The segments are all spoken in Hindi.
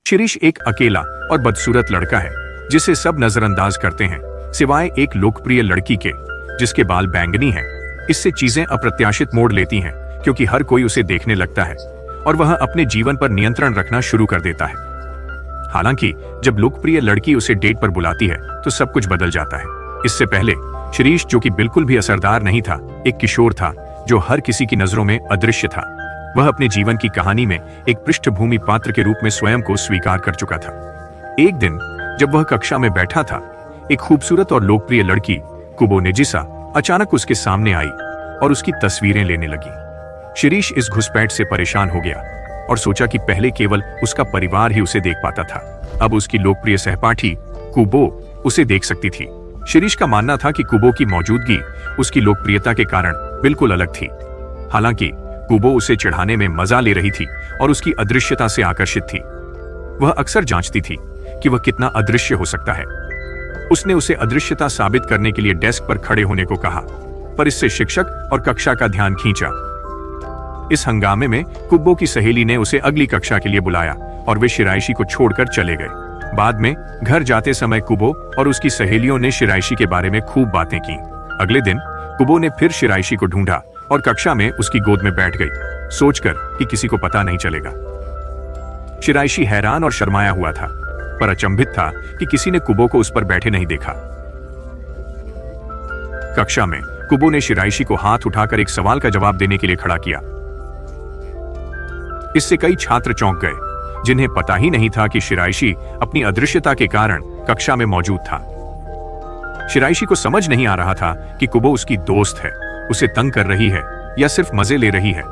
शिरीष एक अकेला और बदसूरत लड़का है जिसे सब नजरअंदाज करते हैं सिवाय एक लोकप्रिय लड़की के जिसके बाल बैंगनी हैं। इससे चीजें अप्रत्याशित मोड़ लेती हैं क्योंकि हर कोई उसे देखने लगता है और वह अपने जीवन पर नियंत्रण रखना शुरू कर देता है। हालांकि जब लोकप्रिय लड़की उसे डेट पर बुलाती है तो सब कुछ बदल जाता है। इससे पहले शिरीष, जो कि बिल्कुल भी असरदार नहीं था, एक किशोर था जो हर किसी की नजरों में अदृश्य था। वह अपने जीवन की कहानी में एक पृष्ठभूमि पात्र के रूप में स्वयं को स्वीकार कर चुका था। एक दिन जब वह कक्षा में बैठा था, एक खूबसूरत और लोकप्रिय लड़की कुबो नेजिसा अचानक उसके सामने आई और उसकी तस्वीरें लेने लगी। शिरीष इस घुसपैठ से परेशान हो गया और सोचा कि पहले केवल उसका परिवार ही उसे देख पाता था, अब उसकी लोकप्रिय सहपाठी कुबो उसे देख सकती थी। शिरीष का मानना था कि कुबो की मौजूदगी उसकी लोकप्रियता के कारण बिल्कुल अलग थी। हालांकि कुबो उसे चिढ़ाने में मजा ले रही थी और उसकी अदृश्यता से आकर्षित थी। वह अक्सर जांचती थी कि वह कितना अदृश्य हो सकता है। उसने उसे अदृश्यता साबित करने के लिए डेस्क पर खड़े होने को कहा, पर इससे शिक्षक और कक्षा का ध्यान खींचा। इस हंगामे में कुबो की सहेली ने उसे अगली कक्षा के लिए बुलाया और वे शिराइशी को छोड़कर चले गए। बाद में घर जाते समय कुबो और उसकी सहेलियों ने शिराइशी के बारे में खूब बातें की। अगले दिन कुबो ने फिर शिराइशी को ढूंढा और कक्षा में उसकी गोद में बैठ गई, सोचकर कि किसी को पता नहीं चलेगा। शिराइशी हैरान और शर्माया हुआ था, पर अचंभित था कि किसी ने कुबो को उस पर बैठे नहीं देखा। कक्षा में कुबो ने शिराइशी को हाथ उठाकर एक सवाल का जवाब देने के लिए खड़ा किया। इससे कई छात्र चौंक गए, जिन्हें पता ही नहीं था कि शिराइशी अपनी अदृश्यता के कारण कक्षा में मौजूद था। शिराइशी को समझ नहीं आ रहा था कि कुबो उसकी दोस्त है, उसे तंग कर रही है या सिर्फ मजे ले रही है।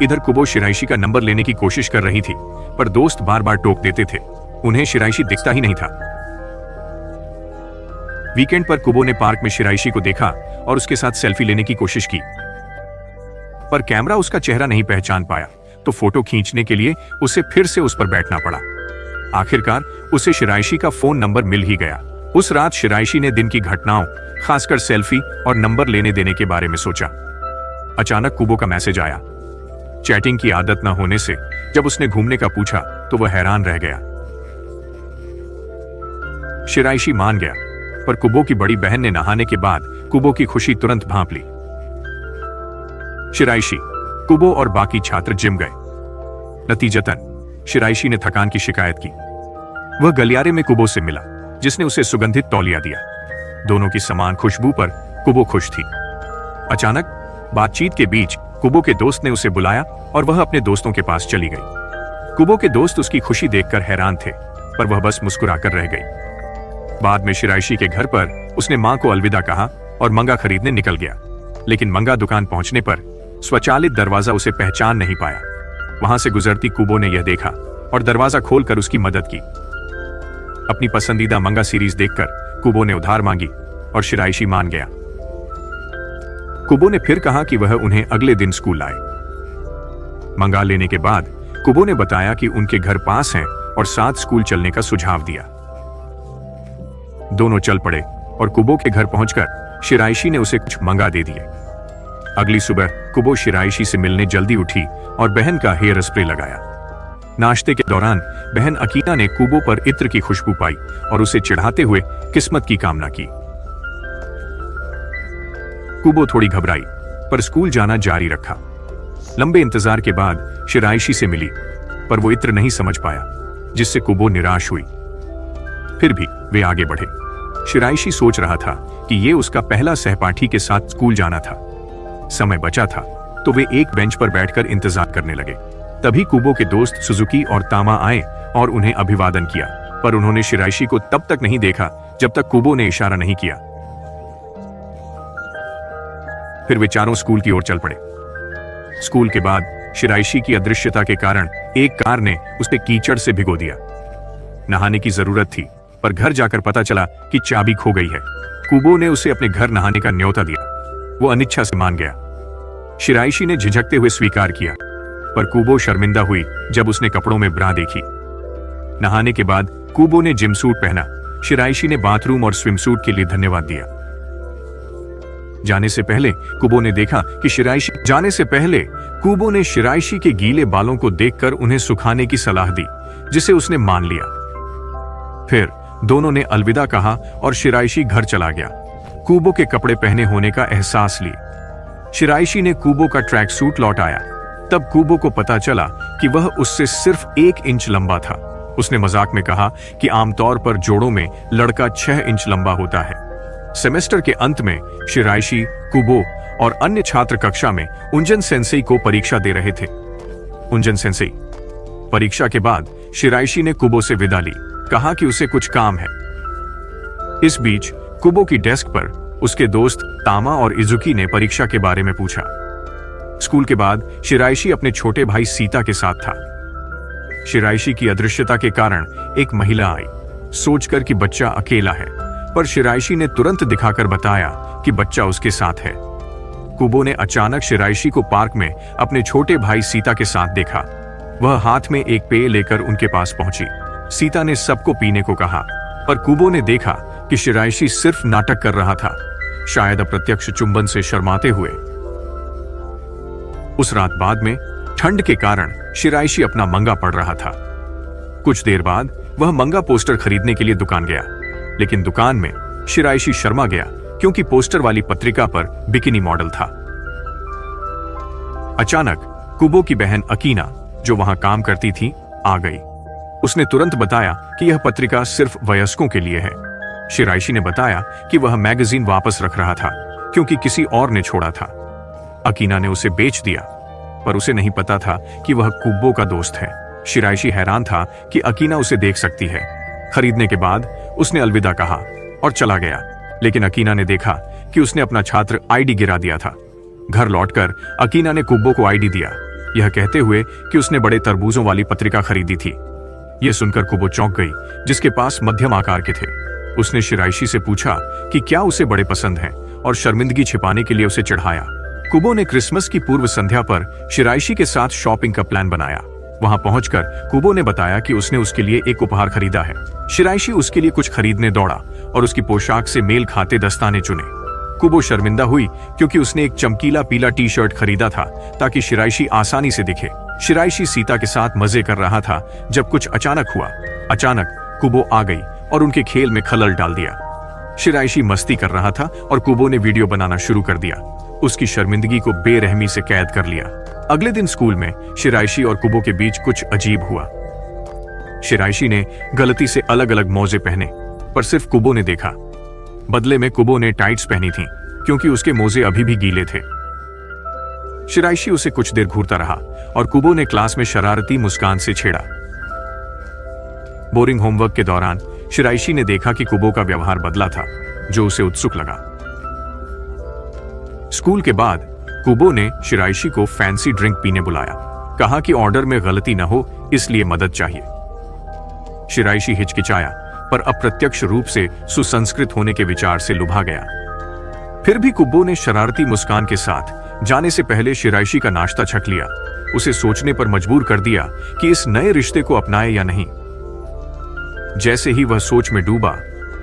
इधर कुबो शिराइशी का नंबर लेने की कोशिश कर रही थी, पर दोस्त बार बार टोक देते थे। उन्हें शिराइशी दिखता ही नहीं था। वीकेंड पर कुबो ने पार्क में शिराइशी को देखा और उसके साथ सेल्फी लेने की कोशिश की, पर कैमरा उसका चेहरा नहीं पहचान पाया, तो फोटो खींचने के लिए उसे फिर से उस पर बैठना पड़ा। आखिरकार उसे शिराइशी का फोन नंबर मिल ही गया। उस रात शिराइशी ने दिन की घटनाओं, खासकर सेल्फी और नंबर लेने देने के बारे में सोचा। अचानक कुबो का मैसेज आया। चैटिंग की आदत न होने से जब उसने घूमने का पूछा तो वह हैरान रह गया। शिराइशी मान गया, पर कुबो की बड़ी बहन ने नहाने के बाद कुबो की खुशी तुरंत भांप ली। शिराइशी, कुबो और बाकी छात्र जिम गए। नतीजतन शिराइशी ने थकान की शिकायत की। वह गलियारे में कुबो से मिला, जिसने उसे सुगंधित तौलिया दिया। दोनों की समान खुशबू पर कुबो खुश थी। अचानक बातचीत के बीच कुबो के दोस्त ने उसे बुलाया और वह अपने दोस्तों के पास चली गई। कुबो के दोस्त उसकी खुशी देखकर हैरान थे, पर वह बस मुस्कुराकर रह गई। बाद में शिराइशी के घर पर उसने मां को अलविदा कहा और मंगा खरीदने निकल गया। लेकिन मंगा दुकान पहुंचने पर स्वचालित दरवाजा उसे पहचान नहीं पाया। वहां से गुजरती कुबो ने यह देखा और दरवाजा खोलकर उसकी मदद की। अपनी पसंदीदा मंगा सीरीज देखकर कुबो ने उधार मांगी और शिराइशी मान गया। कुबो ने फिर कहा कि वह उन्हें अगले दिन स्कूल लाए। मंगा लेने के बाद कुबो ने बताया कि उनके घर पास हैं और साथ स्कूल चलने का सुझाव दिया। दोनों चल पड़े और कुबो के घर पहुंचकर शिराइशी ने उसे कुछ मंगा दे दिए। अगली सुबह कुबो शिराइशी से मिलने जल्दी उठी और बहन का हेयर स्प्रे लगाया। नाश्ते के दौरान बहन अकीना ने कुबो पर इत्र की खुशबू पाई और उसे चिढ़ाते हुए किस्मत की कामना की। कुबो थोड़ी घबराई, पर स्कूल जाना जारी रखा। लंबे इंतजार के बाद शिराइशी से मिली, पर वो इत्र नहीं समझ पाया, जिससे कुबो निराश हुई। फिर भी वे आगे बढ़े। शिराइशी सोच रहा था कि ये उसका पहला सहपाठी के साथ स्कूल जाना था। समय बचा था तो वे एक बेंच पर बैठकर इंतजार करने लगे। तभी कुबो के दोस्त सुजुकी और तामा आए और उन्हें अभिवादन किया, पर उन्होंने शिराइशी को तब तक नहीं देखा जब तक कुबो ने इशारा नहीं किया। फिर वे चारों स्कूल की ओर चल पड़े। स्कूल के बाद शिराइशी की अदृश्यता के कारण एक कार ने उसे कीचड़ से भिगो दिया। नहाने की जरूरत थी, पर घर जाकर पता चला कि चाबी खो गई है। कुबो ने उसे अपने घर नहाने का न्योता दिया। वो अनिच्छा से मान गया। शिराइशी ने झिझकते हुए स्वीकार किया, पर कुबो शर्मिंदा हुई जब उसने कपड़ों में ब्रा देखी। नहाने के बाद कुबो ने जिम सूट पहना। शिराइशी ने बाथरूम और स्विम सूट के लिए धन्यवाद दिया। जाने से पहले कुबो ने देखा कि शिराइशी के गीले बालों को देखकर उन्हें सुखाने की सलाह दी, जिसे उसने मान लिया। फिर दोनों ने अलविदा कहा और शिराइशी घर चला गया, कूबो के कपड़े पहने होने का एहसास लिए। शिराइशी ने कूबो का ट्रैक सूट लौटाया। तब कूबो को पता चला कि वह उससे सिर्फ 1 इंच लंबा था। उसने मजाक में कहा कि आमतौर पर जोड़ों में लड़का 6 इंच लंबा होता है। सेमेस्टर के अंत में शिराइशी, कूबो और अन्य छात्र कक्षा में उंजन सेंसेई को परीक्षा दे रहे थे। उंजन सेंसेई। परीक्षा के बाद शिराइशी ने कूबो से विदा ली, कहा कि उसे कुछ काम है। इस बीच कूबो की डेस्क पर उसके दोस्त तामा और इजुकी ने परीक्षा के बारे में पूछा। स्कूल के बाद शिराइशी अपने छोटे भाई सीता के साथ था। शिराइशी की अदृश्यता के कारण एक महिला आई, सोचकर कि बच्चा अकेला है, पर शिराइशी ने तुरंत दिखाकर बताया कि बच्चा उसके साथ है। कूबो ने अचानक शिराइशी को पार्क में अपने छोटे भाई सीता के साथ देखा। वह हाथ में एक पेय लेकर उनके पास पहुंची। सीता ने सबको पीने को कहा, पर कूबो ने देखा कि शिराइशी सिर्फ नाटक कर रहा था, शायद अप्रत्यक्ष चुंबन से शर्माते हुए। उस रात बाद में ठंड के कारण शिराइशी अपना मंगा पढ़ रहा था। कुछ देर बाद वह मंगा पोस्टर खरीदने के लिए दुकान गया, लेकिन दुकान में शिराइशी शर्मा गया क्योंकि पोस्टर वाली पत्रिका पर बिकिनी मॉडल था। अचानक कूबो की बहन अकीना, जो वहां काम करती थी, आ गई। उसने तुरंत बताया कि यह पत्रिका सिर्फ वयस्कों के लिए है। शिराइशी ने बताया कि वह मैगजीन वापस रख रहा था क्योंकि किसी और ने छोड़ा था। अकीना ने उसे बेच दिया, पर उसे नहीं पता था कि वह कूबो का दोस्त है। शिराइशी हैरान था कि अकीना उसे देख सकती है। खरीदने के बाद उसने अलविदा कहा और चला गया, लेकिन अकीना ने देखा कि उसने अपना छात्र आईडी गिरा दिया था। घर लौटकर अकीना ने कूबो को आईडी दिया, यह कहते हुए कि उसने बड़े तरबूजों वाली पत्रिका खरीदी थी। यह सुनकर कूबो चौंक गई, जिसके पास मध्यम आकार के थे। उसने शिराइशी से पूछा कि क्या उसे बड़े पसंद हैं और शर्मिंदगी छिपाने के लिए उसे चढ़ाया। कूबो ने क्रिसमस की पूर्व संध्या पर शिराइशी के साथ शॉपिंग का प्लान बनाया। वहां पहुंचकर कूबो ने बताया कि उसने उसके लिए एक उपहार खरीदा है। शिराइशी उसके लिए कुछ खरीदने दौड़ा और उसकी पोशाक से मेल खाते दस्ताने चुने। कूबो शर्मिंदा हुई क्योंकि उसने एक चमकीला पीला टी शर्ट खरीदा था ताकि शिराइशी आसानी से दिखे। शिराइशी सीता के साथ मजे कर रहा था जब कुछ अचानक हुआ। अचानक कूबो आ गई और उनके खेल में खलल डाल दिया। शिराइशी मस्ती कर रहा था और कूबो ने वीडियो बनाना शुरू कर दिया। उसकी शर्मिंदगी को बेरहमी से कैद कर लिया। अगले दिन स्कूल में शिराइशी और कूबो के बीच कुछ अजीब हुआ। शिराइशी ने गलती से अलग अलग मोजे पहने, पर सिर्फ कूबो ने देखा। बदले में कूबो ने टाइट्स पहनी थी क्योंकि उसके मोजे अभी भी गीले थे। शिराइशी उसे कुछ देर घूरता रहा और कूबो ने क्लास में शरारती मुस्कान से छेड़ा। बोरिंग होमवर्क के दौरान शिराइशी ने देखा कि कूबो का व्यवहार बदला था, जो उसे उत्सुक लगा। स्कूल के बाद कूबो ने शिराइशी को फैंसी ड्रिंक पीने बुलाया। कहा कि ऑर्डर में गलती न हो, इसलिए मदद चाहिए। शिराइशी हिचकिचाया, पर अप्रत्यक्ष रूप से सुसंस्कृत होने के विचार से लुभा गया। फिर भी कूबो ने शरारती मुस्कान के साथ जाने से पहले शिराइशी का नाश्ता छक लिया। उसे सोचने पर मजबूर कर दिया कि इस नए रिश्ते को अपनाए या नहीं। जैसे ही वह सोच में डूबा,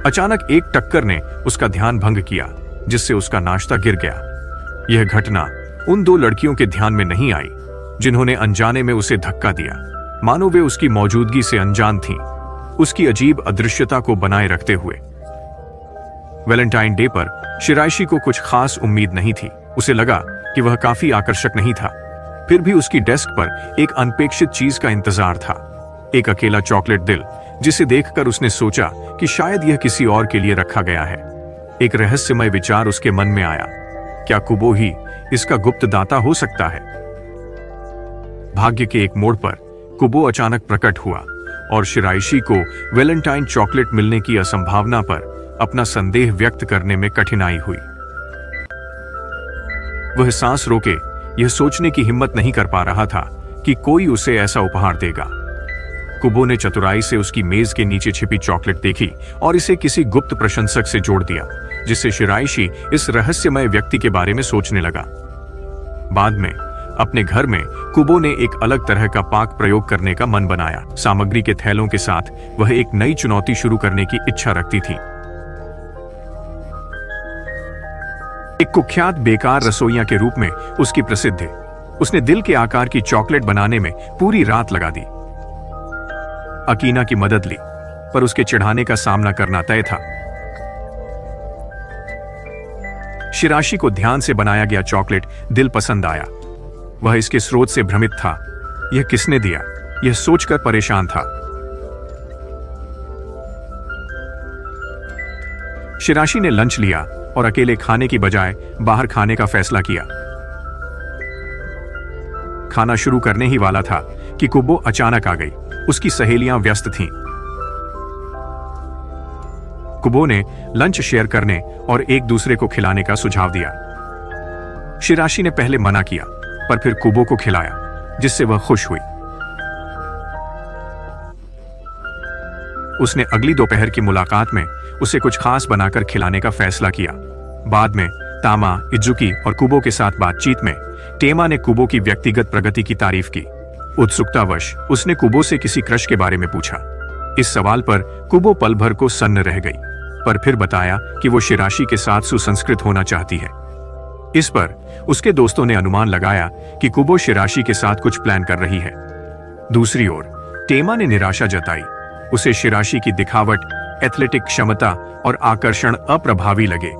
अचानक एक टक्कर ने उसका ध्यान भंग किया, जिससे उसका नाश्ता गिर गया। यह घटना उन 2 लड़कियों के ध्यान में नहीं आई जिन्होंने अनजाने में उसे धक्का दिया, मानो वे उसकी मौजूदगी से अनजान थीं, उसकी अजीब अदृश्यता को बनाए रखते हुए। वैलेंटाइन डे पर शिराइशी को कुछ खास उम्मीद नहीं थी। उसे लगा कि वह काफी आकर्षक नहीं था। फिर भी उसकी डेस्क पर एक अनपेक्षित चीज का इंतजार था, एक अकेला चॉकलेट दिल, जिसे देखकर उसने सोचा कि शायद यह किसी और के लिए रखा गया है। एक रहस्यमय विचार उसके मन में आया, क्या कूबो ही इसका गुप्त दाता हो सकता है? भाग्य के एक मोड़ पर कूबो अचानक प्रकट हुआ और शिराइशी को वैलेंटाइन चॉकलेट मिलने की असंभावना पर अपना संदेह व्यक्त करने में कठिनाई हुई। वह सांस रोके यह सोचने की हिम्मत नहीं कर पा रहा था कि कोई उसे ऐसा उपहार देगा। कूबो ने चतुराई से उसकी मेज के नीचे छिपी चॉकलेट देखी और इसे किसी गुप्त प्रशंसक से जोड़ दिया, जिससे शिराइशी इस रहस्यमय व्यक्ति के बारे में सोचने लगा। बाद में अपने घर में कूबो ने एक अलग तरह का पाक प्रयोग करने का मन बनाया। सामग्री के थैलों के साथ वह एक नई चुनौती शुरू करने की इच्छा रखती थी। एक कुख्यात बेकार रसोइया के रूप में उसकी प्रसिद्धि। उसने दिल के आकार की चॉकलेट बनाने में पूरी रात लगा दी। अकीना की मदद ली, पर उसके चिढ़ाने का सामना करना तय था। शिराशी को ध्यान से बनाया गया चॉकलेट दिल पसंद आया। वह इसके स्रोत से भ्रमित था। यह किसने दिया, यह सोचकर परेशान था। शिराशी ने लंच लिया और अकेले खाने की बजाय बाहर खाने का फैसला किया। खाना शुरू करने ही वाला था कि कुबो अचानक आ गई। उसकी सहेलियां व्यस्त थीं। कुबो ने लंच शेयर करने और एक दूसरे को खिलाने का सुझाव दिया। शिराशी ने पहले मना किया, पर फिर कुबो को खिलाया, जिससे वह खुश हुई। उसने अगली दोपहर की मुलाकात में उसे कुछ खास बनाकर खिलाने का फैसला किया। बाद में तामा, इजुकी और कुबो के साथ बातचीत में टेमा ने कुबो की व्यक्तिगत प्रगति की तारीफ की। उत्सुकतावश उसने कुबो से किसी क्रश के बारे में पूछा। इस सवाल पर कुबो पल भर को सन्न रह गई, पर फिर बताया कि वो शिराशी के साथ सुसंस्कृत होना चाहती है। इस पर उसके दोस्तों ने अनुमान लगाया कि कुबो शिराशी के साथ कुछ प्लान कर रही है। दूसरी ओर टेमा ने निराशा जताई। उसे शिराशी की दिखावट, एथलेटिक क्षमता और आकर्षण अप्रभावी लगे।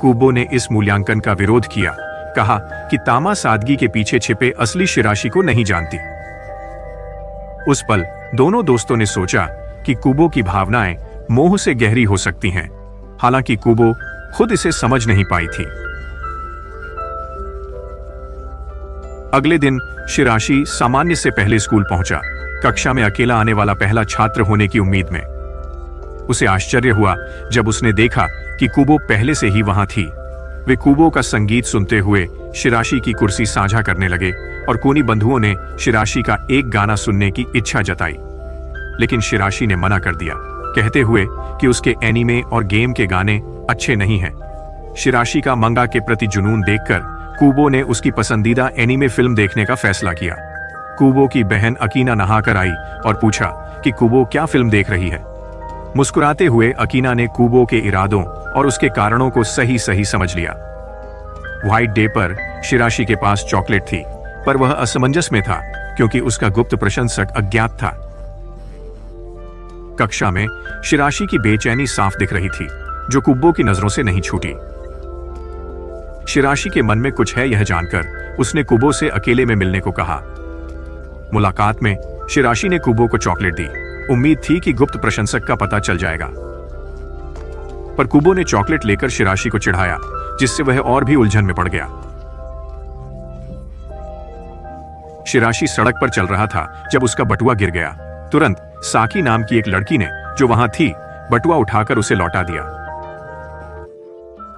कुबो ने इस मूल्यांकन का विरोध किया, कहा कि तामा सादगी के पीछे छिपे असली शिराशी को नहीं जानती। उस पल दोनों दोस्तों ने सोचा कि कुबो की भावनाएं मोह से गहरी हो सकती हैं, हालांकि कुबो खुद इसे समझ नहीं पाई थी। अगले दिन शिराशी सामान्य से पहले स्कूल पहुंचा, कक्षा में अकेला आने वाला पहला छात्र होने की उम्मीद में। उसे आश्चर्य हुआ जब उसने देखा कि कुबो पहले से ही वहां थी। वे कुबो का संगीत सुनते हुए शिराशी की कुर्सी साझा करने लगे और कोनी बंधुओं ने शिराशी का एक गाना सुनने की इच्छा जताई, लेकिन शिराशी ने मना कर दिया, कहते हुए कि उसके एनीमे और गेम के गाने अच्छे नहीं हैं। शिराशी का मंगा के प्रति जुनून देखकर कुबो ने उसकी पसंदीदा एनीमे फिल्म देखने का फैसला किया। कुबो की बहन अकीना नहाकर आई और पूछा कि कुबो क्या फिल्म देख रही है। मुस्कुराते हुए अकीना ने कुबो के इरादों और उसके कारणों को सही सही समझ लिया। व्हाइट डे पर शिराशी के पास चॉकलेट थी, पर वह असमंजस में था क्योंकि उसका गुप्त प्रशंसक अज्ञात था। कक्षा में शिराशी की बेचैनी साफ दिख रही थी, जो कुबो की नजरों से नहीं छूटी। शिराशी के मन में कुछ है, यह जानकर उसने कुबो से अकेले में मिलने को कहा। मुलाकात में शिराशी ने कुबो को चॉकलेट दी। उम्मीद थी कि गुप्त प्रशंसक का पता चल जाएगा, पर कुबो ने चॉकलेट लेकर शिराशी को चिढ़ाया, जिससे वह और भी उलझन में पड़ गया। शिराशी सड़क पर चल रहा था जब उसका बटुआ गिर गया। तुरंत साकी नाम की एक लड़की ने, जो वहां थी, बटुआ उठाकर उसे लौटा दिया।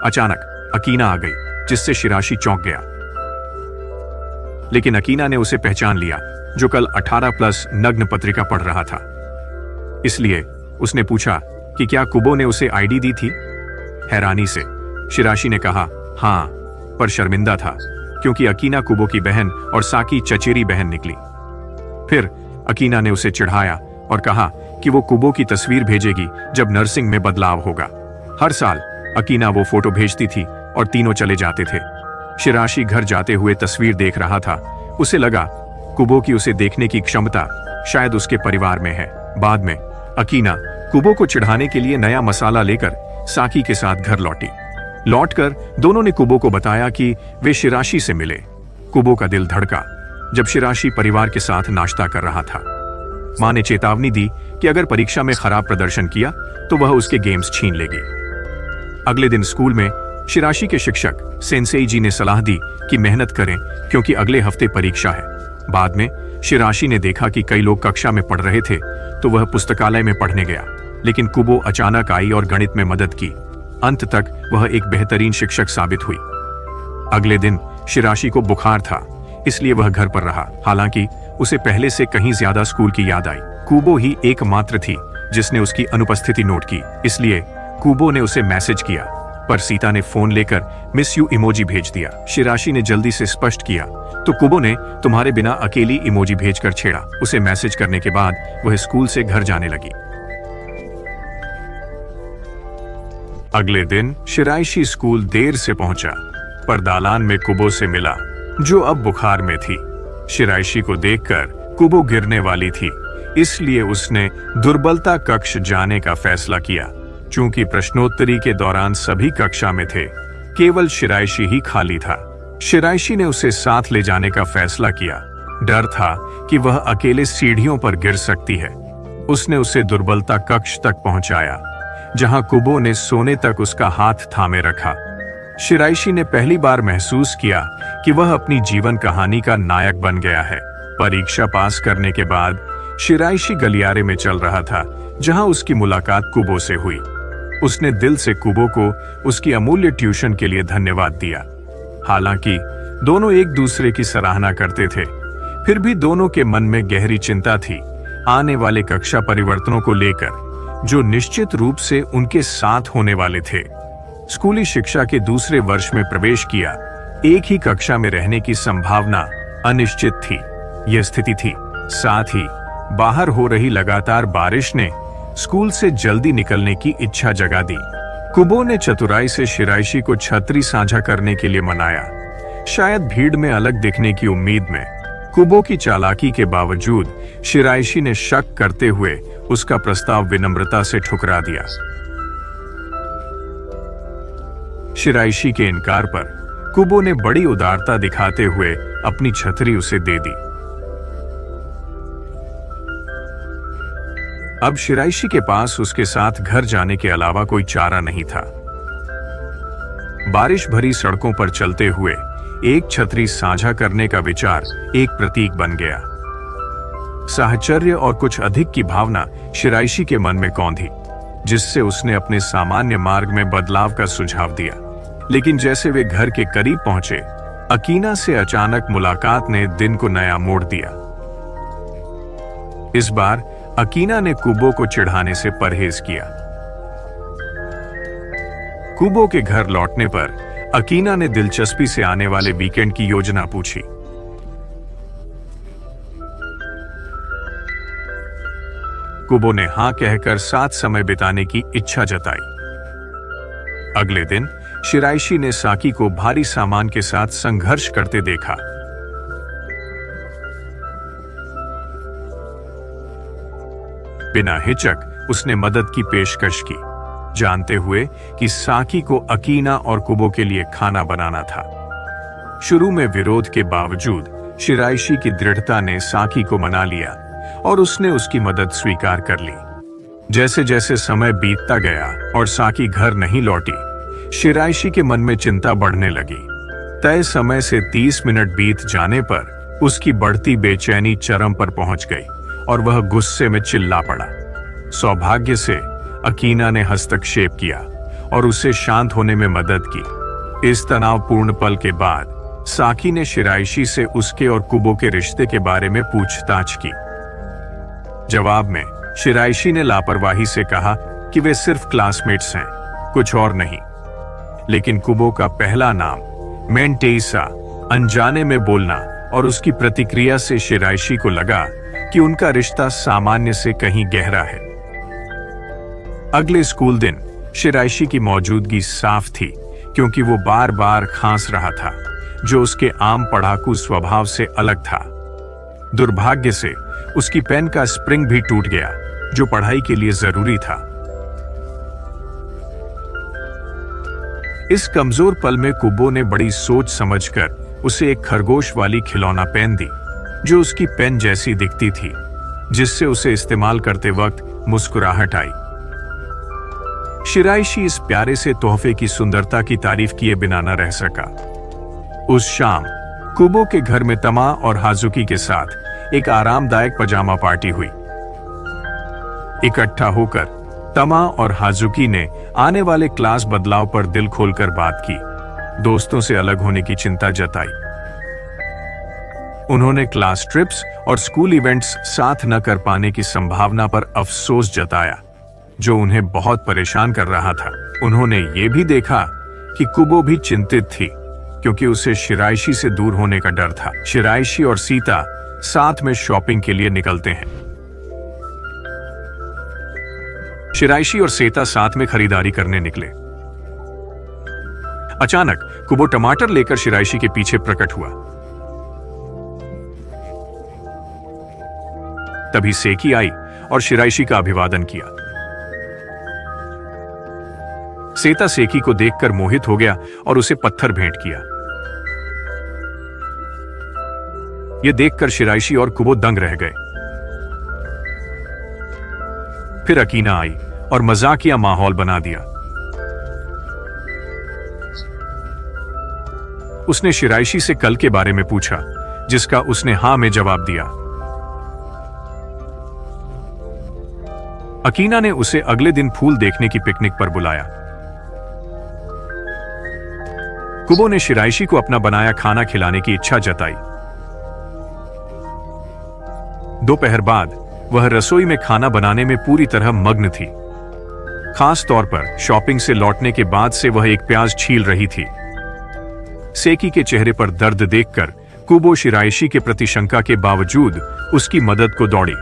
अचानक अकीना आ गई, जिससे शिराशी चौंक गया। लेकिन अकीना ने उसे पहचान लिया, जो कल 18+ नग्न पत्रिका पढ़ रहा था। इसलिए उसने पूछा कि क्या कुबो ने उसे आईडी दी थी। हैरानी से शिराशी ने कहा हां, पर शर्मिंदा था क्योंकि अकीना कुबो की बहन और साकी चचेरी बहन निकली। फिर अकीना ने उसे चिढ़ाया और कहा कि वो कुबो की तस्वीर भेजेगी जब नर्सिंग में बदलाव होगा। हर साल अकीना वो फोटो भेजती थी और तीनों चले जाते थे। शिराशी घर जाते हुए तस्वीर देख रहा था। उसे लगा कुबो की उसे देखने की क्षमता शायद उसके परिवार में है। बाद में अकीना कुबो को चिढ़ाने के लिए नया मसाला लेकर साकी के साथ घर लौटी। लौटकर दोनों ने कुबो को बताया कि वे शिराशी से मिले। कुबो का दिल धड़का जब शिराशी परिवार के साथ नाश्ता कर रहा था। मां ने चेतावनी दी कि अगर परीक्षा में खराब प्रदर्शन किया तो वह उसके गेम्स छीन लेगी। अगले दिन स्कूल में शिराशी के शिक्षक सेंसेई जी ने सलाह दी कि मेहनत करें क्योंकि अगले हफ्ते परीक्षा है। बाद में शिराशी ने देखा कि कई लोग कक्षा में पढ़ रहे थे, तो वह पुस्तकालय में पढ़ने गया। लेकिन कुबो अचानक आई और गणित में मदद की। अंत तक वह एक बेहतरीन शिक्षक साबित हुई। अगले दिन शिराशी को बुखार था, इसलिए वह घर पर रहा। हालांकि उसे पहले से कहीं ज्यादा स्कूल की याद आई। कुबो ही एकमात्र थी जिसने उसकी अनुपस्थिति नोट की, इसलिए कुबो ने उसे मैसेज किया, पर सीता ने फोन लेकर मिस यू इमोजी भेज दिया। शिराशी ने जल्दी से स्पष्ट किया तो कुबो ने तुम्हारे बिना अकेली इमोजी भेजकर छेड़ा। उसे मैसेज करने के बाद वह स्कूल से घर जाने लगी। अगले दिन शिराशी स्कूल देर से पहुंचा, पर दालान में कुबो से मिला, जो अब बुखार में थी। शिराशी को देखकर कुबो गिरने वाली थी, इसलिए उसने दुर्बलता कक्ष जाने का फैसला किया। चूंकि प्रश्नोत्तरी के दौरान सभी कक्षा में थे, केवल शिराइशी ही खाली था। शिराइशी ने उसे साथ ले जाने का फैसला किया। डर था कि वह अकेले सीढ़ियों पर गिर सकती है। उसने उसे दुर्बलता कक्ष तक पहुंचाया, जहां कुबो ने सोने तक उसका हाथ थामे रखा। शिराइशी ने पहली बार महसूस किया कि वह अपनी जीवन कहानी का नायक बन गया है। परीक्षा पास करने के बाद शिराइशी गलियारे में चल रहा था, जहां उसकी मुलाकात कुबो से हुई। उसने दिल से कुबो को उसकी अमूल्य ट्यूशन के लिए धन्यवाद दिया। हालांकि दोनों एक दूसरे की सराहना करते थे, फिर भी दोनों के मन में गहरी चिंता थी, आने वाले कक्षा परिवर्तनों को लेकर, जो निश्चित रूप से उनके साथ होने वाले थे। स्कूली शिक्षा के दूसरे वर्ष में प्रवेश किया। एक ही कक्षा में रहने की संभावना अनिश्चित थी। यह स्थिति थी। साथ ही बाहर हो रही लगातार बारिश ने स्कूल से जल्दी निकलने की इच्छा जगा दी। कुबो ने चतुराई से शिराइशी को छतरी साझा करने के लिए मनाया, शायद भीड़ में अलग दिखने की उम्मीद में। कुबो की चालाकी के बावजूद शिराइशी ने शक करते हुए उसका प्रस्ताव विनम्रता से ठुकरा दिया। शिराइशी के इनकार पर कुबो ने बड़ी उदारता दिखाते हुए अपनी छतरी उसे दे दी। अब शिराइशी के पास उसके साथ घर जाने के अलावा कोई चारा नहीं था। बारिश भरी सड़कों पर चलते हुए एक छतरी साझा करने का विचार एक प्रतीक बन गया। साहचर्य और कुछ अधिक की भावना शिराइशी के मन में कौंधी, जिससे उसने अपने सामान्य मार्ग में बदलाव का सुझाव दिया। लेकिन जैसे वे घर के करीब पहुंचे, अकीना से अचानक मुलाकात ने दिन को नया मोड़ दिया। इस बार अकीना ने कुबो को चिढ़ाने से परहेज किया। कुबो के घर लौटने पर अकीना ने दिलचस्पी से आने वाले वीकेंड की योजना पूछी। कुबो ने हां कहकर साथ समय बिताने की इच्छा जताई। अगले दिन शिराइशी ने साकी को भारी सामान के साथ संघर्ष करते देखा। बिना हिचक उसने मदद की पेशकश की, जानते हुए कि साकी को अकीना और कुबो के लिए खाना बनाना था। शुरू में विरोध के बावजूद शिराइशी की दृढ़ता ने साकी को मना लिया और उसने उसकी मदद स्वीकार कर ली। जैसे जैसे समय बीतता गया और साकी घर नहीं लौटी, शिराइशी के मन में चिंता बढ़ने लगी। तय समय से 30 मिनट बीत जाने पर उसकी बढ़ती बेचैनी चरम पर पहुंच गई और वह गुस्से में चिल्ला पड़ा। सौभाग्य से अकीना ने हस्तक्षेप किया और उसे शांत होने में मदद की। इस तनावपूर्ण पल के बाद साकी ने शिराइशी से उसके और कुबो के रिश्ते के बारे में पूछताछ की। जवाब में शिराइशी ने लापरवाही से कहा कि वे सिर्फ क्लासमेट्स हैं, कुछ और नहीं। लेकिन कुबो का पहला नाम मेंटेइसा अनजाने में बोलना और उसकी प्रतिक्रिया से शिराइशी को लगा कि उनका रिश्ता सामान्य से कहीं गहरा है। अगले स्कूल दिन शिराइशी की मौजूदगी साफ थी, क्योंकि वो बार बार खांस रहा था, जो उसके आम पढ़ाकू स्वभाव से अलग था। दुर्भाग्य से उसकी पेन का स्प्रिंग भी टूट गया, जो पढ़ाई के लिए जरूरी था। इस कमजोर पल में कुबो ने बड़ी सोच समझकर उसे एक खरगोश वाली खिलौना पेन दी, जो उसकी पेन जैसी दिखती थी, जिससे उसे इस्तेमाल करते वक्त मुस्कुराहट आई। शिराइशी इस प्यारे से तोहफे की सुंदरता की तारीफ किए बिना न रह सका। उस शाम कुबो के घर में तमा और हाजुकी के साथ एक आरामदायक पजामा पार्टी हुई। इकट्ठा होकर तमा और हाजुकी ने आने वाले क्लास बदलाव पर दिल खोलकर बात की, दोस्तों से अलग होने की चिंता जताई। उन्होंने क्लास ट्रिप्स और स्कूल इवेंट्स साथ न कर पाने की संभावना पर अफसोस जताया, जो उन्हें बहुत परेशान कर रहा था। उन्होंने ये भी देखा कि कुबो भी चिंतित थी, क्योंकि उसे शिराइशी से दूर होने का डर था। शिराइशी और सीता साथ में शॉपिंग के लिए निकलते हैं। शिराइशी और सीता साथ में खरीदारी करने निकले। अचानक कुबो टमाटर लेकर शिराइशी के पीछे प्रकट हुआ। तभी सेकी आई और शिराइशी का अभिवादन किया। सेता सेकी को देखकर मोहित हो गया और उसे पत्थर भेंट किया। यह देखकर शिराइशी और कुबो दंग रह गए। फिर अकीना आई और मजाकिया माहौल बना दिया। उसने शिराइशी से कल के बारे में पूछा, जिसका उसने हां में जवाब दिया। अकीना ने उसे अगले दिन फूल देखने की पिकनिक पर बुलाया। कुबो ने शिराइशी को अपना बनाया खाना खिलाने की इच्छा जताई। दोपहर बाद वह रसोई में खाना बनाने में पूरी तरह मग्न थी। खास तौर पर शॉपिंग से लौटने के बाद से वह एक प्याज छील रही थी। सेकी के चेहरे पर दर्द देखकर कुबो शिराइशी के प्रति शंका के बावजूद उसकी मदद को दौड़ी।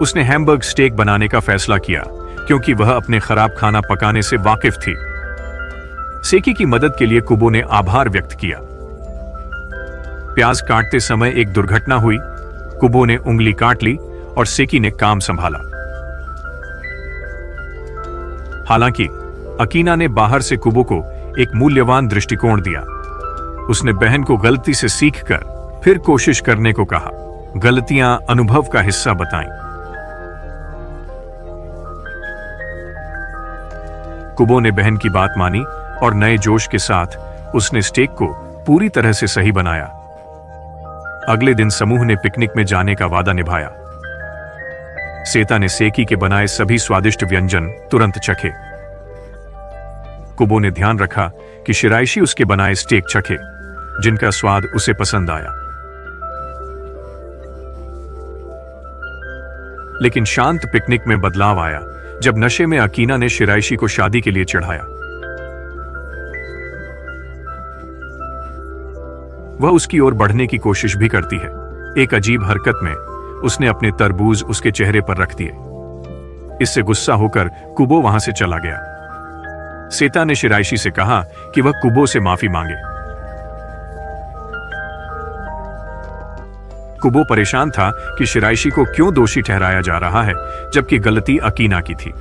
उसने हैमबर्ग स्टेक बनाने का फैसला किया क्योंकि वह अपने खराब खाना पकाने से वाकिफ थी। सेकी की मदद के लिए कुबो ने आभार व्यक्त किया। प्याज काटते समय एक दुर्घटना हुई। कुबो ने उंगली काट ली और सेकी ने काम संभाला। हालांकि अकीना ने बाहर से कुबो को एक मूल्यवान दृष्टिकोण दिया। उसने बहन को गलती से सीखकर फिर कोशिश करने को कहा। गलतियां अनुभव का हिस्सा बताईं। कुबो ने बहन की बात मानी और नए जोश के साथ उसने स्टेक को पूरी तरह से सही बनाया। अगले दिन समूह ने पिकनिक में जाने का वादा निभाया। सेता ने सेकी के बनाए सभी स्वादिष्ट व्यंजन तुरंत चखे। कुबो ने ध्यान रखा कि शिराइशी उसके बनाए स्टेक चखे, जिनका स्वाद उसे पसंद आया। लेकिन शांत पिकनिक में बदलाव आया जब नशे में अकीना ने शिराइशी को शादी के लिए चढ़ाया। वह उसकी ओर बढ़ने की कोशिश भी करती है। एक अजीब हरकत में उसने अपने तरबूज उसके चेहरे पर रख दिए। इससे गुस्सा होकर कुबो वहां से चला गया। सेता ने शिराइशी से कहा कि वह कुबो से माफी मांगे। कुबो परेशान था कि शिराइशी को क्यों दोषी ठहराया जा रहा है जबकि गलती अकीना की थी।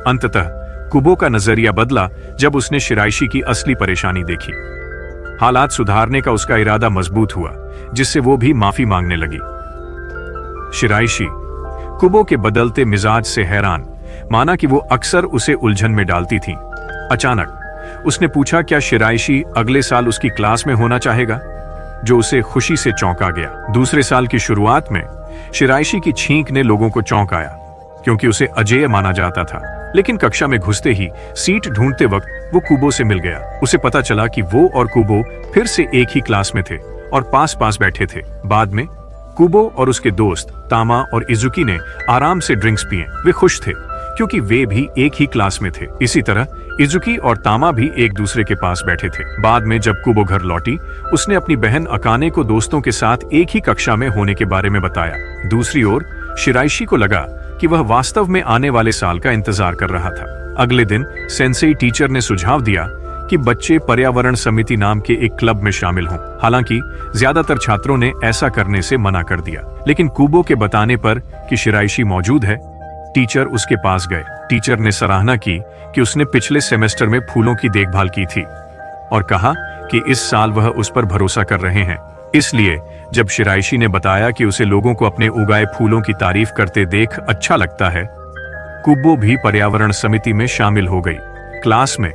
अंततः कुबो का नजरिया बदला जब उसने शिराइशी की असली परेशानी देखी। हालात सुधारने का उसका इरादा मजबूत हुआ, जिससे वो भी माफी मांगने लगी। शिराइशी कुबो के बदलते मिजाज से हैरान, माना कि वो अक्सर उसे उलझन में डालती थी। अचानक उसने पूछा क्या शिराइशी अगले साल उसकी क्लास में होना चाहेगा, जो उसे खुशी से चौंका गया। दूसरे साल की शुरुआत में शिराइशी की छींक ने लोगों को चौंकाया क्योंकि उसे अजेय माना जाता था। लेकिन कक्षा में घुसते ही सीट ढूंढते वक्त वो कुबो से मिल गया। उसे पता चला कि वो और कुबो फिर से एक ही क्लास में थे और पास पास बैठे थे। बाद में कुबो और उसके दोस्त तामा और इजुकी ने आराम से ड्रिंक्स पिए। वे खुश थे क्योंकि वे भी एक ही क्लास में थे। इसी तरह इजुकी और तामा भी एक दूसरे के पास बैठे थे। बाद में जब कुबो घर लौटी, उसने अपनी बहन अकाने को दोस्तों के साथ एक ही कक्षा में होने के बारे में बताया। दूसरी ओर शिराइशी को लगा कि वह वास्तव में आने वाले साल का इंतजार कर रहा था। अगले दिन सेंसेई टीचर ने सुझाव दिया कि बच्चे पर्यावरण समिति नाम के एक क्लब में शामिल हों। हालांकि ज्यादातर छात्रों ने ऐसा करने से मना कर दिया, लेकिन कुबो के बताने पर कि शिराइशी मौजूद है, टीचर उसके पास गए। टीचर ने सराहना की कि उसने पिछले सेमेस्टर में फूलों की देखभाल की थी और कहा कि इस साल वह उस पर भरोसा कर रहे हैं। इसलिए जब शिराइशी ने बताया कि उसे लोगों को अपने उगाए फूलों की तारीफ करते देख अच्छा लगता है, कुबो भी पर्यावरण समिति में शामिल हो गई। क्लास में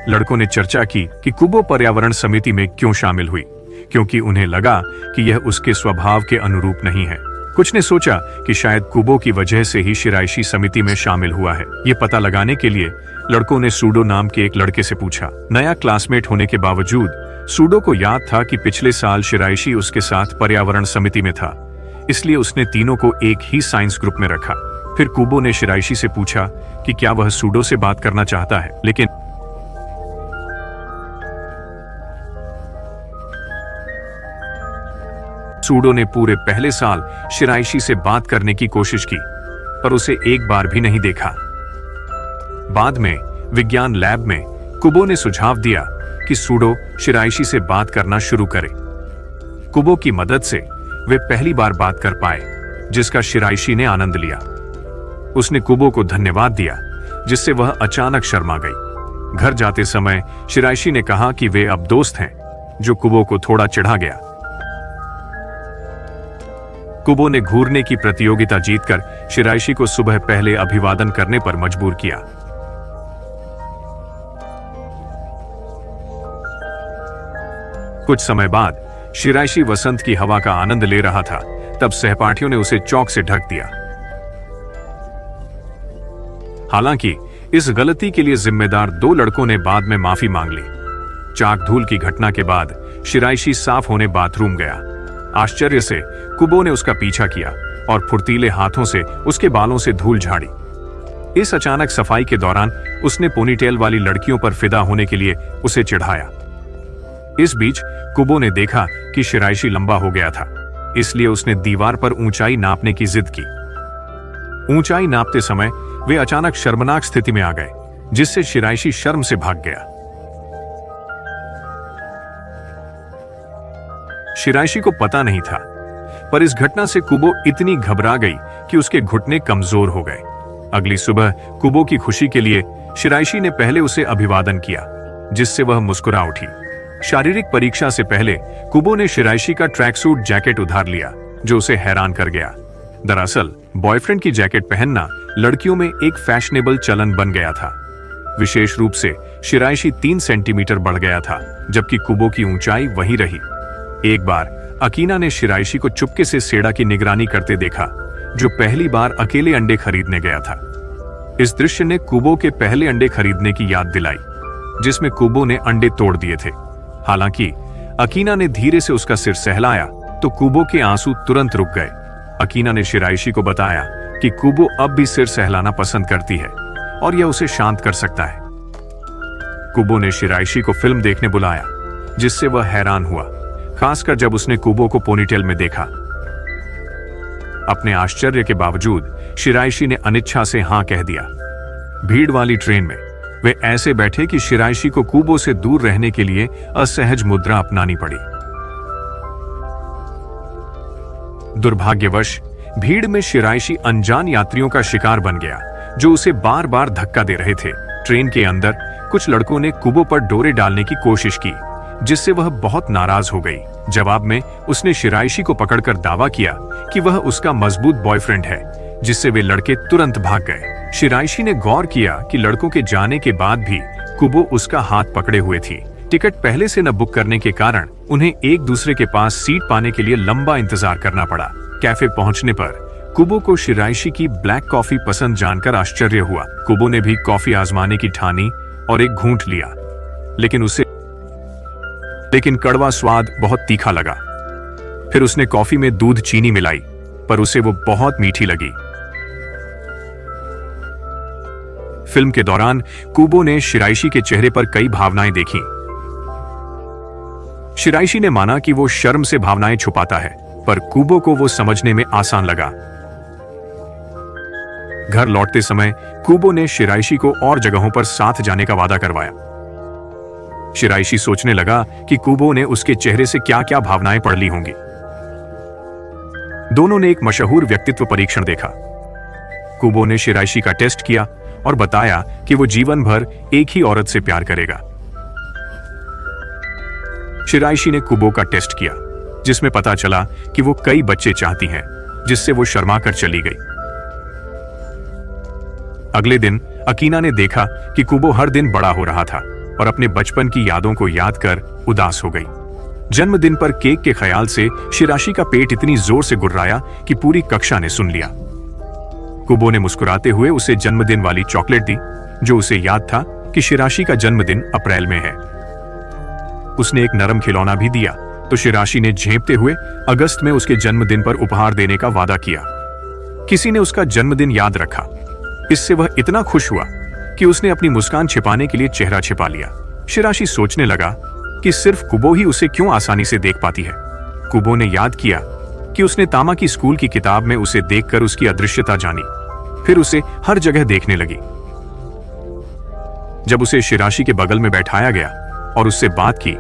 लड़कों ने चर्चा की कि कुबो पर्यावरण समिति में क्यों शामिल हुई, क्योंकि उन्हें लगा कि यह उसके स्वभाव के अनुरूप नहीं है। कुछ ने सोचा कि शायद कुबो की वजह से ही शिराइशी समिति में शामिल हुआ है। ये पता लगाने के लिए लड़कों ने सूडो नाम के एक लड़के से पूछा। नया क्लासमेट होने के बावजूद सूडो को याद था कि पिछले साल शिराइशी उसके साथ पर्यावरण समिति में था, इसलिए उसने तीनों को एक ही साइंस ग्रुप में रखा। फिर कुबो ने शिराइशी से पूछा कि क्या वह सूडो से बात करना चाहता है, लेकिन सूडो ने पूरे पहले साल शिराइशी से बात करने की कोशिश की, पर उसे एक बार भी नहीं देखा। बाद में विज्ञान लैब में कुबो ने सुझाव दिया कि सूडो शिराइशी से बात करना शुरू करे। कुबो की मदद से वे पहली बार बात कर पाए, जिसका शिराइशी ने आनंद लिया। उसने कुबो को धन्यवाद दिया, जिससे वह अचानक शर्मा गई। घर जाते समय शिराइशी ने कहा कि वे अब दोस्त हैं, जो कुबो को थोड़ा चिढ़ा गया। कुबो ने घूरने की प्रतियोगिता जीतकर शिराइशी को सुबह पहले अभिवादन करने पर मजबूर किया। कुछ समय बाद शिराइशी वसंत की हवा का आनंद ले रहा था, तब सहपाठियों ने उसे चौक से ढक दिया। हालांकि इस गलती के लिए जिम्मेदार 2 लड़कों ने बाद में माफी मांग ली। चाक धूल की घटना के बाद शिराइशी साफ होने बाथरूम गया। आश्चर्य से कुबो ने उसका पीछा किया और फुर्तीले हाथों से उसके बालों से धूल झाड़ी। इस अचानक सफाई के दौरान उसने पोनीटेल वाली लड़कियों पर फिदा होने के लिए उसे चिढ़ाया। इस बीच कुबो ने देखा कि शिराइशी लंबा हो गया था, इसलिए उसने दीवार पर ऊंचाई नापने की जिद की। ऊंचाई नापते समय वे अचानक शर्मनाक स्थिति में आ गए, जिससे शिराइशी शर्म से भाग गया। शिराइशी को पता नहीं था, पर इस घटना से कुबो इतनी घबरा गई कि उसके घुटने कमजोर हो गए। अगली सुबह कुबो की खुशी के लिए शिराइशी ने पहले उसे अभिवादन किया, जिससे वह मुस्कुरा उठी। शारीरिक परीक्षा से पहले कुबो ने शिराइशी का ट्रैक सूट जैकेट उधार लिया, जो उसे हैरान कर गया। दरअसल बॉयफ्रेंड की जैकेट पहनना लड़कियों में एक फैशनेबल चलन बन गया था। विशेष रूप से शिराइशी 3 सेंटीमीटर बढ़ गया था, जबकि कुबो की ऊंचाई वही रही। एक बार अकीना ने शिराइशी को चुपके से सेड़ा की निगरानी करते देखा, जो पहली बार अकेले अंडे खरीदने गया था। इस दृश्य ने कुबो के पहले अंडे खरीदने की याद दिलाई, जिसमें कुबो ने अंडे तोड़ दिए थे। हालांकि अकीना ने धीरे से उसका सिर सहलाया तो कुबो के आंसू तुरंत रुक गए। अकीना ने शिराइशी को बताया कि कुबो अब भी सिर सहलाना पसंद करती है और यह उसे शांत कर सकता है। कुबो ने शिराइशी को फिल्म देखने बुलाया, जिससे वह हैरान हुआ, खासकर जब उसने कुबो को पोनीटेल में देखा। अपने आश्चर्य के बावजूद शिराइशी ने अनिच्छा से हां कह दिया। भीड़ वाली ट्रेन में वे ऐसे बैठे कि शिराइशी को कुबो से दूर रहने के लिए असहज मुद्रा अपनानी पड़ी। दुर्भाग्यवश भीड़ में शिराइशी अनजान यात्रियों का शिकार बन गया, जो उसे बार बार धक्का दे रहे थे। ट्रेन के अंदर कुछ लड़कों ने कुबो पर डोरे डालने की कोशिश की, जिससे वह बहुत नाराज हो गई। जवाब में उसने शिराइशी को पकड़कर दावा किया कि वह उसका मजबूत बॉयफ्रेंड है, जिससे वे लड़के तुरंत भाग गए। शिराइशी ने गौर किया कि लड़कों के जाने के बाद भी कुबो उसका हाथ पकड़े हुए थी। टिकट पहले से न बुक करने के कारण उन्हें एक दूसरे के पास सीट पाने के लिए लंबा इंतजार करना पड़ा। कैफे पहुंचने पर कुबो को शिराइशी की ब्लैक कॉफी पसंद जानकर आश्चर्य हुआ। कुबो ने भी कॉफी आजमाने की ठानी और एक घूंट लिया, लेकिन कड़वा स्वाद बहुत तीखा लगा। फिर उसने कॉफी में दूध चीनी मिलाई, पर उसे वो बहुत मीठी लगी। फिल्म के दौरान कुबो ने शिराइशी के चेहरे पर कई भावनाएं देखीं। शिराइशी ने माना कि वो शर्म से भावनाएं छुपाता है, पर कुबो को वो समझने में आसान लगा। घर लौटते समय कुबो ने शिराइशी को और जगहों पर साथ जाने का वादा करवाया। शिराइशी सोचने लगा कि कुबो ने उसके चेहरे से क्या-क्या भावनाएं पढ़ ली होंगी। दोनों ने एक मशहूर व्यक्तित्व परीक्षण देखा। कुबो ने शिराइशी का टेस्ट किया और बताया कि वो जीवन भर एक ही औरत से प्यार करेगा। शिराइशी ने कुबो का टेस्ट किया, जिसमें पता चला कि वो कई बच्चे चाहती हैं, जिससे वो शर्मा कर चली गई। अगले दिन अकीना ने देखा कि कुबो हर दिन बड़ा हो रहा था और अपने बचपन की यादों को याद कर उदास हो गई। जन्मदिन पर केक के ख्याल से शिराइशी का पेट इतनी जोर से गुर्राया कि पूरी कक्षा ने सुन लिया। कुबो ने मुस्कुराते हुए उसे जन्मदिन वाली चॉकलेट दी, जो उसे याद था कि शिराइशी का जन्मदिन अप्रैल में है। उसने एक नरम खिलौना भी दिया, तो शिराइशी ने झेंपते हुए अगस्त में उसके जन्मदिन पर उपहार देने का वादा किया। किसी ने उसका जन्मदिन याद रखा। इससे वह इतना खुश हुआ कि उसने अपनी मुस्कान छिपाने के लिए चेहरा छिपा लिया। शिराइशी सोचने लगा कि सिर्फ कुबो ही उसे क्यों आसानी से देख पाती है। कुबो ने याद किया कि उसने तामा की स्कूल की किताब में उसे देखकर उसकी अदृश्यता जानी, फिर उसे हर जगह देखने लगी। जब उसे शिराइशी के बगल में बैठाया गया और उससे बात की,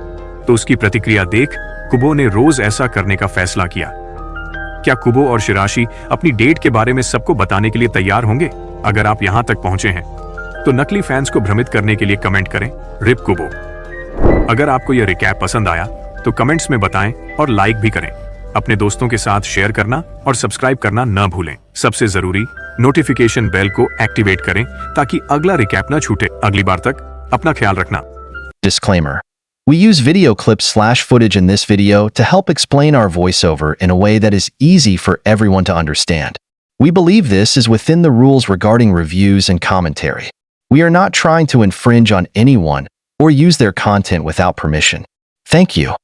तो उसकी प्रतिक्रिया देख कुबो ने रोज ऐसा करने का फैसला किया। क्या कुबो और शिराशी अपनी डेट के बारे में सबको बताने के लिए तैयार होंगे? अगर आप यहां तक पहुंचे हैं तो नकली फैंस को भ्रमित करने के लिए कमेंट करें रिप कुबो। अगर आपको यह रिकैप पसंद आया तो कमेंट्स में बताएं और लाइक भी करें। अपने दोस्तों के साथ शेयर करना और सब्सक्राइब करना न भूलें। सबसे जरूरी नोटिफिकेशन बेल को एक्टिवेट करें ताकि अगला रिकैप न छूटे। अगली बार तक अपना ख्याल रखना। Disclaimer. We use video clips/footage in this video to help explain our voiceover in a way that is easy for everyone to understand. We believe this is within the rules regarding reviews and commentary. We are not trying to infringe on anyone or use their content without permission. Thank you.